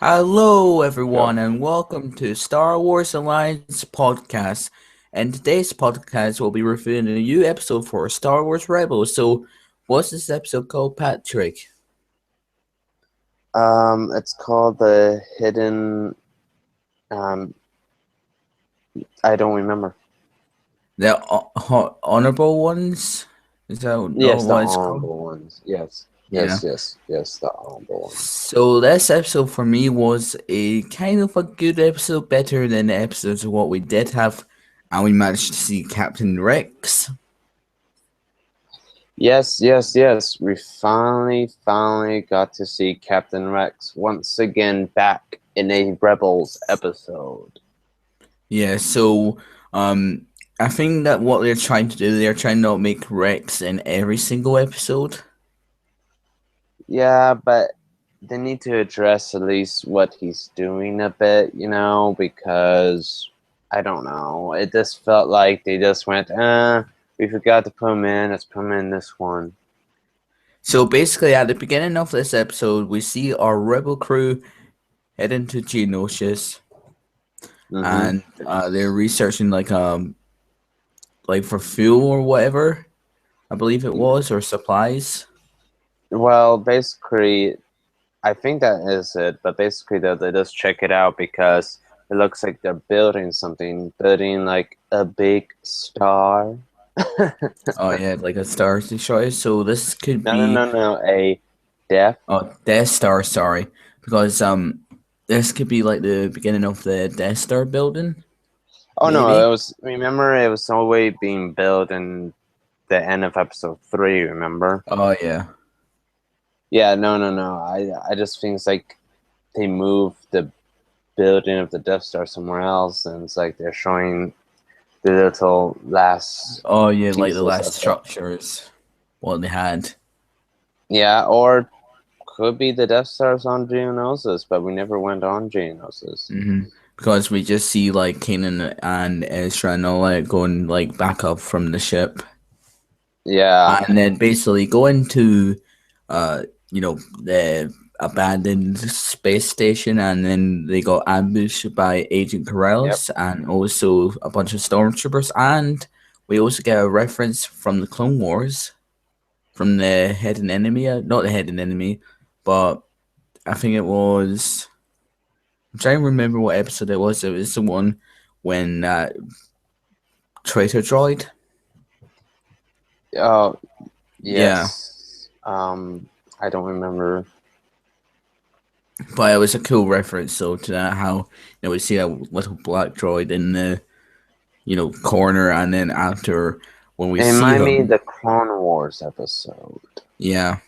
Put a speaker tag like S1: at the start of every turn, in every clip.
S1: Hello,
S2: Go.
S1: everyone, and welcome to Star Wars Alliance podcast. And today's podcast will be reviewing a new episode for Star Wars Rebels. So, what's this episode called, Patrick?
S2: It's called the Hidden. Um, I don't remember.
S1: The Honorable Ones? Is that not
S2: Yes, the
S1: what it's called?
S2: honorable ones. Yes,
S1: Yeah.
S2: yes. The honorable ones.
S1: So, this episode for me was a kind of a good episode, better than the episodes of what we did have. And we managed to see Captain Rex.
S2: Yes. We finally got to see Captain Rex once again back in a Rebels episode.
S1: Yeah, so um I think that what they're trying to do, they're trying to not make Rex in every single episode.
S2: Yeah, but they need to address at least what he's doing a bit, because I don't know. It just felt like they just went, we forgot to put him in. Let's put him in this one.
S1: So basically at the beginning of this episode we see our rebel crew heading to Geonosis
S2: Mm-hmm.
S1: and they're researching like for fuel or whatever, I believe it was, or supplies.
S2: Well, basically, I think that is it. But basically, they just check it out because it looks like they're building something, building like a big star.
S1: Oh yeah, like a Star Destroyer. So this could be
S2: No, a death.
S1: Death Star, sorry. Because this could be like the beginning of the Death Star building,
S2: Oh no,
S1: maybe.
S2: it was. Remember, it was always being built in the end of episode 3. Remember?
S1: Oh yeah.
S2: Yeah, no. I just think it's like they moved the building of the Death Star somewhere else, and it's like they're showing the little last
S1: Oh yeah, like the
S2: pieces
S1: last
S2: of it.
S1: structures, what they had.
S2: Yeah, or could be the Death Stars on Geonosis, but we never went on Geonosis.
S1: Because we just see like Kanan and Ezra and all that going like back up from the ship,
S2: Yeah,
S1: and then basically going to, the abandoned space station, and then they got ambushed by Agent
S2: yep.
S1: Corellis and also a bunch of stormtroopers, and we also get a reference from the Clone Wars from the hidden enemy, not the hidden enemy, but I think it was. I'm trying to remember what episode it was. It was the one when Traitor Droid.
S2: Oh,
S1: Yeah,
S2: yes. I don't remember.
S1: but it was a cool reference. So to that, how we see a little black droid in the corner, and then after when we
S2: It
S1: see
S2: reminded me of
S1: him,
S2: the Clone Wars episode.
S1: yeah,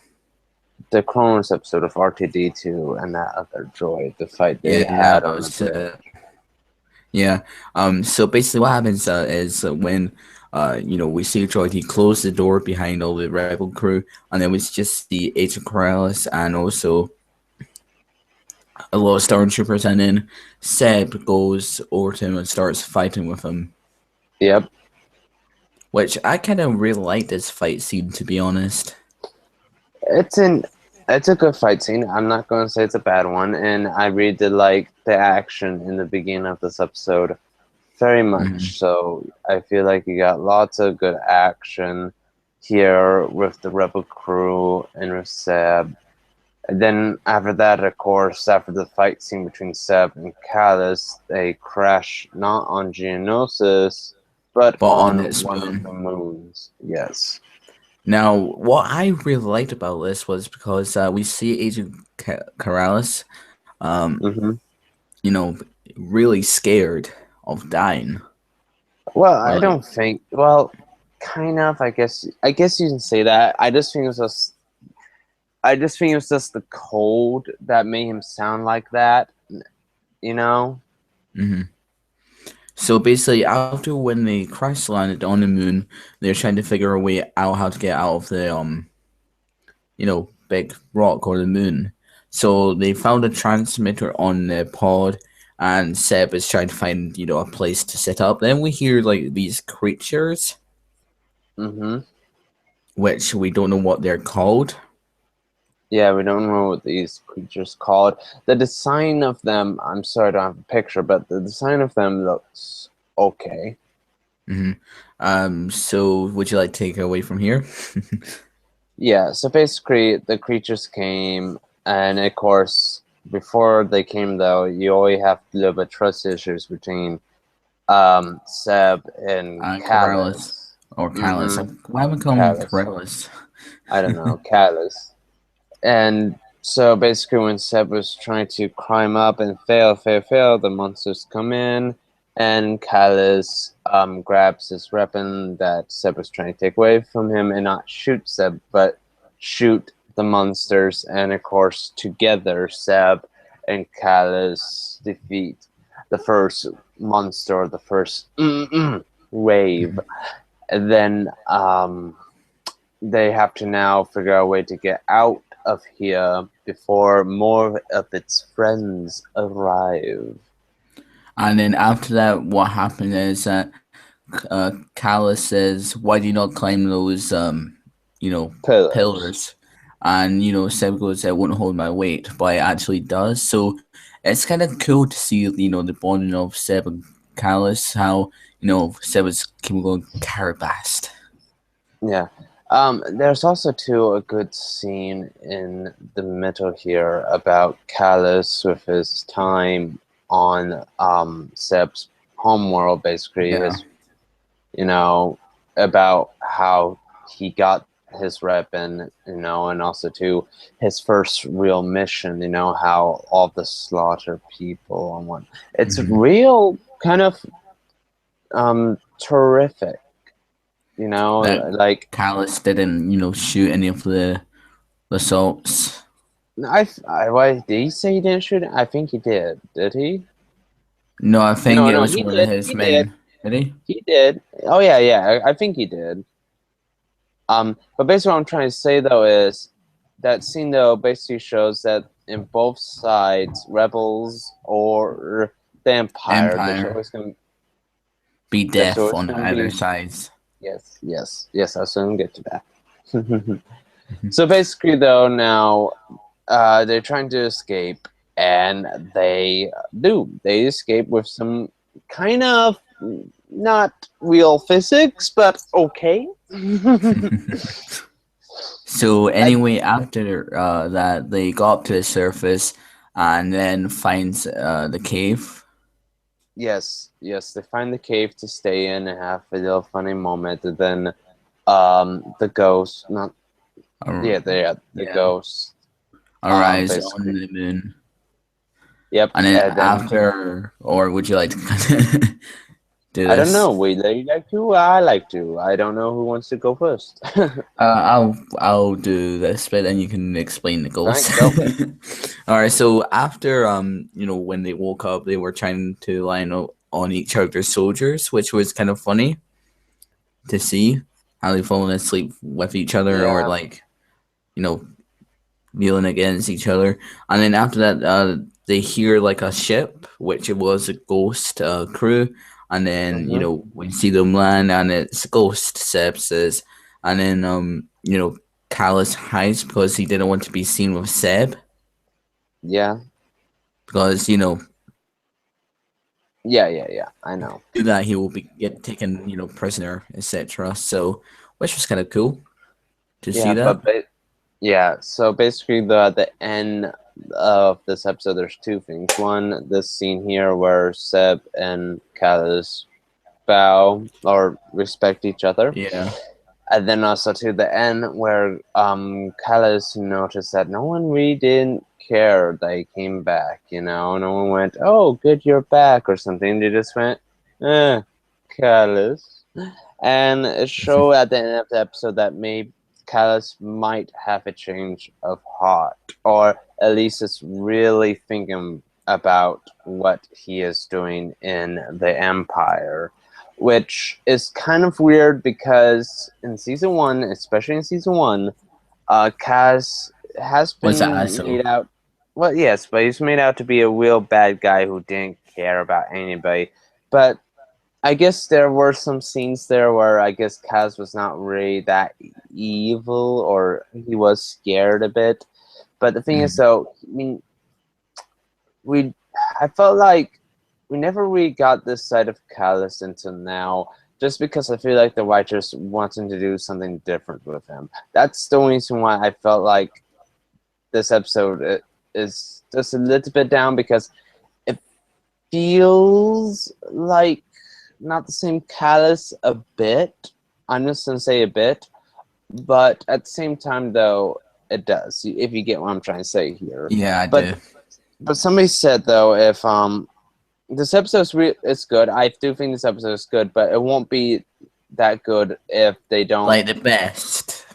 S2: The Clone Wars episode of R2D2 and that other droid, the fight they
S1: yeah,
S2: had
S1: it
S2: on the
S1: was,
S2: bridge.
S1: yeah. So basically, what happens is when we see Droid, he closed the door behind all the rebel crew, and then we just see Agent Corellis and also a lot of stormtroopers, and then Seb goes over to him and starts fighting with him.
S2: Yep.
S1: Which I kind of really like this fight scene, to be honest.
S2: It's an it's a good fight scene. I'm not going to say it's a bad one, and I really did like the action in the beginning of this episode very
S1: Hmm.
S2: much. So I feel like you got lots of good action here with the rebel crew and with Seb. And then after that, of course, after the fight scene between Seb and Callus, they crash not on Geonosis, but
S1: But on
S2: on
S1: its
S2: one of
S1: moon.
S2: the moons. Yes.
S1: Now, what I really liked about this was because we see Agent Corrales, um,
S2: hmm
S1: you know, really scared of dying.
S2: Well,
S1: Or
S2: I
S1: like,
S2: don't think. Well, kind of. I guess you can say that. I just think it was just. I just think it was just the cold that made him sound like that. You know.
S1: hmm So basically, after when they crash landed on the moon, they're trying to figure a way out how to get out of the big rock or the moon. So they found a transmitter on the pod, and Seb is trying to find, a place to set up. Then we hear like these creatures,
S2: hmm
S1: which we don't know what they're called.
S2: Yeah, we don't know what these creatures called. The design of them, I'm sorry I don't have a picture, but the design of them looks okay.
S1: Hmm. So would you like to take it away from here?
S2: Yeah, so basically the creatures came, and of course, before they came though, you always have a little bit trust issues between Seb and
S1: Corellis
S2: Callus.
S1: or Callus.
S2: Mm-hmm.
S1: Why haven't come
S2: Callus.
S1: Corellis?
S2: I don't know, Callus. And so basically, when Seb was trying to climb up and fail, the monsters come in, and Callus grabs his weapon that Seb was trying to take away from him and not shoot Seb, but shoot the monsters. And of course, together, Seb and Callus defeat the first monster, the first wave. And then they have to now figure out a way to get out of here before more of its friends arrive.
S1: And then after that, what happened is that Callus says, "Why do you not climb those,
S2: Pillars.
S1: pillars?" And Seb goes, "I won't hold my weight," but it actually does. So it's kind of cool to see, the bonding of Seb and Callus. How Seb was keep going Carabast.
S2: Yeah. There's also too a good scene in the middle here about Callus with his time on Seb's homeworld, basically
S1: Yeah.
S2: his about how he got his weapon, and also to his first real mission, how all the slaughter people and what. It's
S1: Hmm.
S2: real kind of terrific,
S1: That
S2: like
S1: Callus didn't, shoot any of the assaults.
S2: why did he say he didn't shoot it? I think he did. Did he?
S1: No, I think
S2: No,
S1: it
S2: no,
S1: was
S2: he
S1: one of
S2: did.
S1: his
S2: He did.
S1: men. Did he?
S2: He did. Oh yeah, yeah. I think he did. But basically, what I'm trying to say though is that scene though basically shows that in both sides, rebels or the Empire,
S1: Empire be
S2: there's
S1: death
S2: always
S1: on
S2: going to
S1: either
S2: be
S1: sides.
S2: yes. I was going to get to that. So basically, though, now they're trying to escape, and they do. They escape with some kind of not real physics, but okay.
S1: So
S2: I,
S1: anyway, after that, they go up to the surface and then finds the cave.
S2: yes, they find the cave to stay in and have a little funny moment, and then the ghost, not
S1: Ar-
S2: the
S1: yeah,
S2: ghost,
S1: arrives on
S2: basically,
S1: the moon,
S2: yep,
S1: and then
S2: and then
S1: after, or would you like to do
S2: I don't
S1: this?
S2: know. Would they like to? I like to. I don't know who wants to go first.
S1: I'll do this, but then you can explain the
S2: Fine,
S1: ghost.
S2: go.
S1: All right. So after when they woke up, they were trying to line up on each other's soldiers, which was kind of funny to see how they fallen asleep with each other, or
S2: Yeah,
S1: like you know kneeling against each other. And then after that, they hear like a ship, which it was a ghost crew. And then
S2: hmm
S1: we see them land, and it's ghost sepsis. And then Callus hides because he didn't want to be seen with Seb,
S2: yeah,
S1: because
S2: yeah. I know.
S1: do that he will be get taken prisoner, etc. So which was kind of cool to see
S2: Yeah,
S1: that.
S2: yeah. So basically, the at the end of this episode, there's two things. One, this scene here where Seb and Callus bow or respect each other.
S1: Yeah.
S2: And then also to the end where Callus noticed that no one really didn't care that he came back, No one went, "Oh, good, you're back," or something. They just went, Callus. And it showed at the end of the episode that maybe Callus might have a change of heart, or at least is really thinking about what he is doing in the Empire, which is kind of weird because in season one, especially in season one, Kaz has
S1: Was that
S2: been
S1: also?
S2: made out. Well, yes, but he's made out to be a real bad guy who didn't care about anybody. But I guess there were some scenes there where I guess Kaz was not really that evil, or he was scared a bit. But the thing is,
S1: Mm.
S2: though, I mean, I felt like we never really got this side of Callus until now, just because I feel like the writers wanted to do something different with him. That's the reason why I felt like this episode is just a little bit down, because it feels like not the same Callus a bit. I'm just gonna say a bit, but at the same time, though, it does. If you get what I'm trying to say here.
S1: Yeah, I
S2: But
S1: do.
S2: somebody said, though, if this episode's it's good. I do think this episode is good, but it won't be that good if they don't.
S1: Like the best.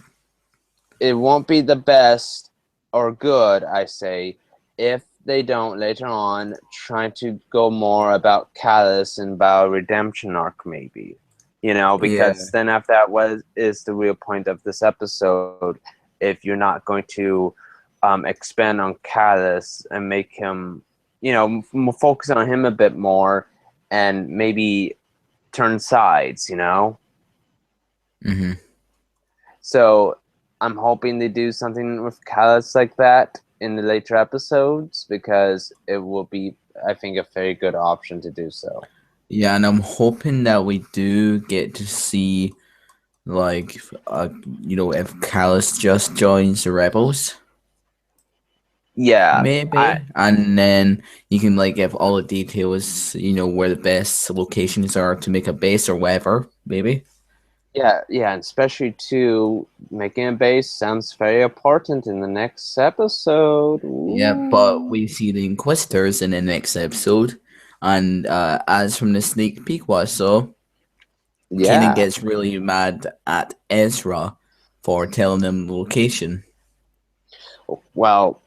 S2: It won't be the best or good, I say, if they don't later on try to go more about Callus and about redemption arc, maybe.
S1: Yeah.
S2: Because then after that, what is the real point of this episode if you're not going to expand on Callus and make him, focus on him a bit more and maybe turn sides.
S1: Hmm.
S2: So I'm hoping they do something with Callus like that in the later episodes, because it will be, I think, a very good option to do so.
S1: Yeah, and I'm hoping that we do get to see, like, if Callus just joins the rebels,
S2: Yeah,
S1: maybe, and then you can like give all the details, where the best locations are to make a base or whatever, maybe.
S2: yeah, and especially to making a base sounds very important in the next episode.
S1: Yeah, but
S2: Ooh.
S1: we see the Inquisitors in the next episode, and as from the sneak peek was so. Kanan
S2: Yeah.
S1: gets really mad at Ezra for telling him the location.
S2: Well,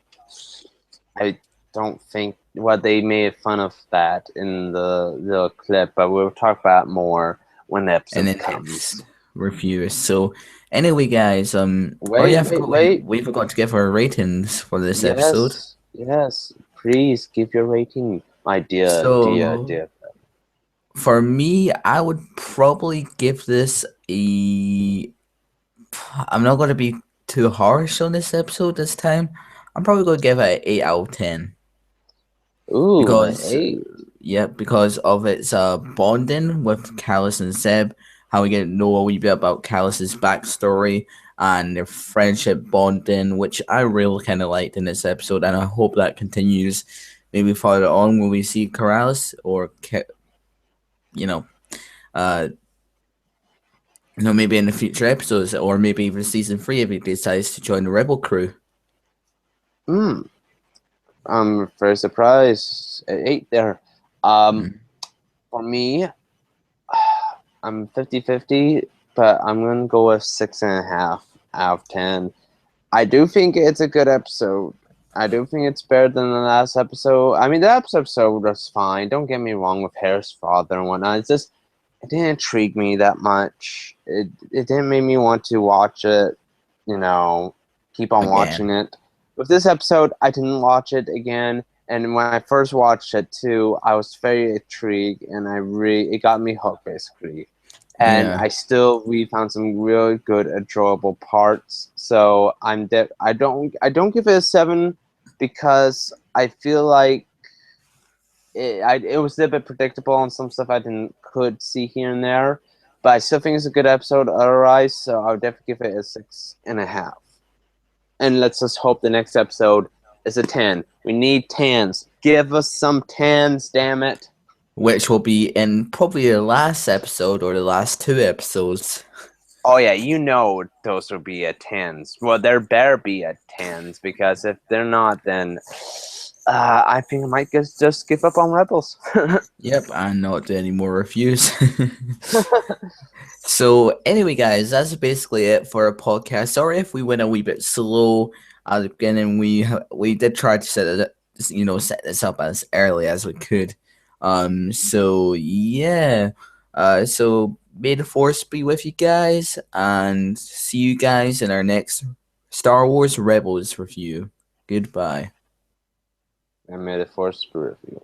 S2: I don't think. Well, they made fun of that in the clip, but we'll talk about it more when the
S1: And
S2: episode
S1: then
S2: comes.
S1: next review. So anyway, guys, oh yeah,
S2: Wait,
S1: I
S2: wait,
S1: forgot
S2: wait.
S1: we forgot to give our ratings for this episode.
S2: Yes, yes. Please give your rating, my dear, dear,
S1: So
S2: dear.
S1: for me, I would probably give this a. I'm not going to be too harsh on this episode this time. I'm probably going to give it an 8 out of 10
S2: Ooh, an
S1: because
S2: 8.
S1: yeah, because of its bonding with Callus and Zeb, how we get to know a wee bit about Callus's backstory and their friendship bonding, which I really kind of liked in this episode, and I hope that continues maybe further on when we see Corrales or you know, uh, maybe in the future episodes, or maybe even season 3 if he decides to join the Rebel crew.
S2: Hmm. I'm very surprised. An 8 there.
S1: Mm.
S2: For me, I'm 50-50, but I'm going to go with 6.5 out of 10. I do think it's a good episode. I do think it's better than the last episode. I mean, the episode was fine. Don't get me wrong with Harris' father and whatnot. It's just, it didn't intrigue me that much. It didn't make me want to watch it, keep on watching
S1: Again.
S2: it. With this episode, I didn't watch it again. And when I first watched it too, I was very intrigued, and it got me hooked basically. And
S1: Yeah.
S2: I still we found some really good, enjoyable parts. So I don't give it a 7, because I feel like it was a bit predictable on some stuff I could see here and there, but I still think it's a good episode otherwise. So I would definitely give it a 6.5. And let's just hope the next episode is a 10. We need 10s. Give us some 10s, damn it.
S1: Which will be in probably the last episode or the last 2 episodes.
S2: Oh yeah, those will be a 10s. Well, there better be a 10s, because if they're not, then I think I might just give up on Rebels.
S1: Yep, and not do any more reviews. So anyway, guys, that's basically it for our podcast. Sorry if we went a wee bit slow at the beginning. We did try to set this up as early as we could. So yeah. So may the force be with you guys, and see you guys in our next Star Wars Rebels review. Goodbye.
S2: I made a force review.